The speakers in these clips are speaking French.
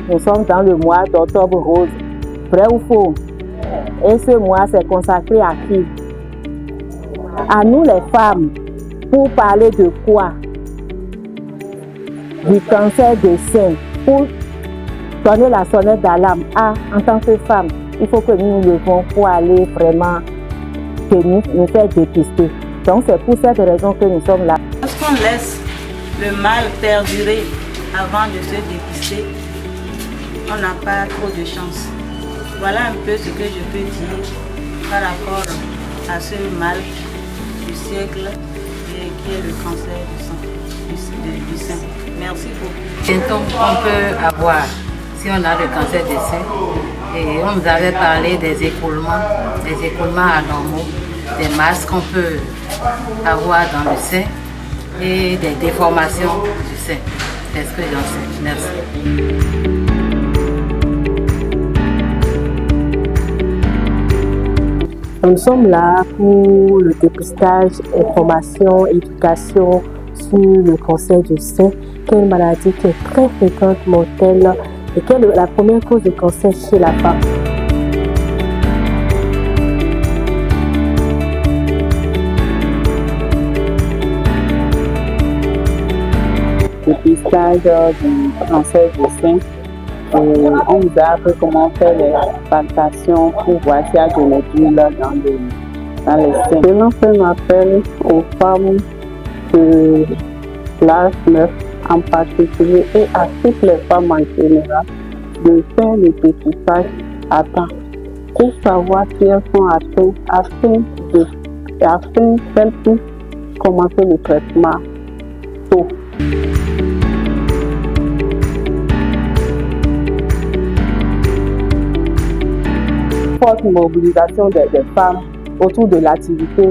nous sommes dans le mois d'octobre rose. Vrai ou faux? Et ce mois, c'est consacré à qui? À nous les femmes. Pour parler de quoi? Du cancer du sein. Pour donner la sonnette d'alarme. En tant que femme, il faut que nous nous levons pour aller vraiment nous faire dépister. Donc c'est pour cette raison que nous sommes là. Lorsqu'on laisse le mal perdurer avant de se dépister, on n'a pas trop de chance. Voilà un peu ce que je peux dire par rapport à ce mal du siècle qui est le cancer du sein. Merci beaucoup. Bientôt on peut avoir, si on a le cancer du sein, et on nous avait parlé des écoulements anormaux, des masses qu'on peut avoir dans le sein et des déformations du sein. C'est ce que j'en sais. Merci. Nous sommes là pour le dépistage, information, éducation sur le cancer du sein, qui est une maladie qui est très fréquente, mortelle, et qui est la première cause de cancer chez la femme. Dépistage du cancer du sein. On nous a appris comment faire les palpations pour voir s'il y a de nodules dans les seins. Je lance un appel aux femmes de l'âge 9 en particulier et à toutes les femmes en général de faire le dépistage à temps pour savoir si elles sont atteintes afin qu'elles puissent commencer le traitement tôt. Forte mobilisation des femmes autour de l'activité,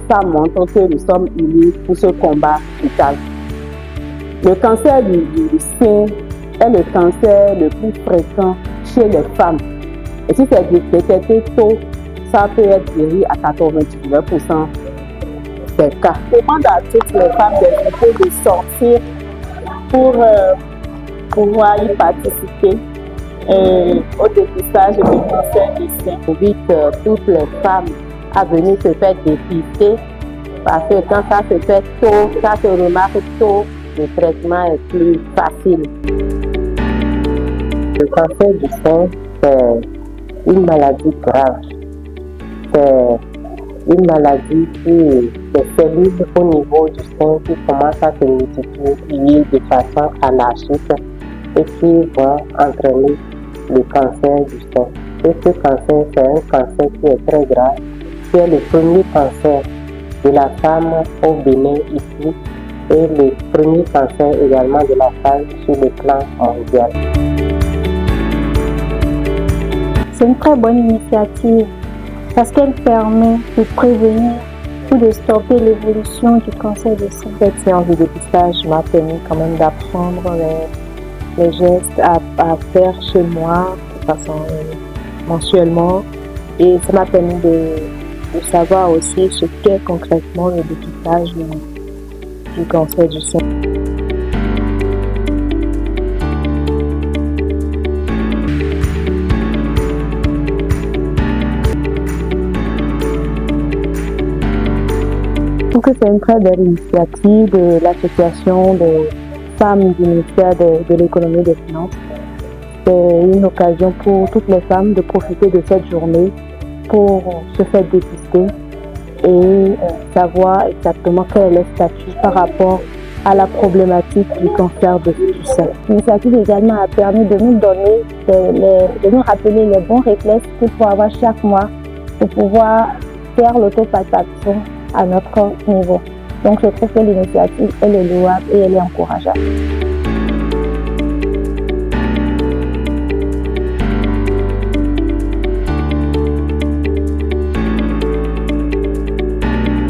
ça montre que nous sommes unis pour ce combat vital. Le cancer du sein est le cancer le plus fréquent chez les femmes. Et si c'est détecté tôt, ça peut être guéri à 99% des cas. Je demande à toutes les femmes de sortir pour pouvoir y participer au dépistage du cancer du sein. J'invite toutes les femmes à venir se faire dépister parce que quand ça se fait tôt, ça se remarque tôt, le traitement est plus facile. Le cancer du sein, c'est une maladie grave. C'est une maladie qui des cellules au niveau du sein qui commencent à se multiplier de façon anarchique et qui vont entraîner le cancer du sein. Et ce cancer, c'est un cancer qui est très grave, qui est le premier cancer de la femme au Bénin ici et le premier cancer également de la femme sur le plan mondial. C'est une très bonne initiative parce qu'elle permet de prévenir ou de stopper l'évolution du cancer du sein. Cette séance de dépistage m'a permis quand même d'apprendre les gestes à faire chez moi de façon mensuellement et ça m'a permis de savoir aussi ce qu'est concrètement le dépistage du cancer du sein. Je trouve que c'est une très belle initiative de l'association des femmes du ministère de l'économie et des finances. C'est une occasion pour toutes les femmes de profiter de cette journée pour se faire dépister et savoir exactement quel est le statut par rapport à la problématique du cancer du sein. L'initiative également a permis de nous donner, de nous rappeler les bons réflexes qu'il faut avoir chaque mois pour pouvoir faire l'autopalpation à notre niveau. Donc je trouve que l'initiative elle est louable et elle est encourageable.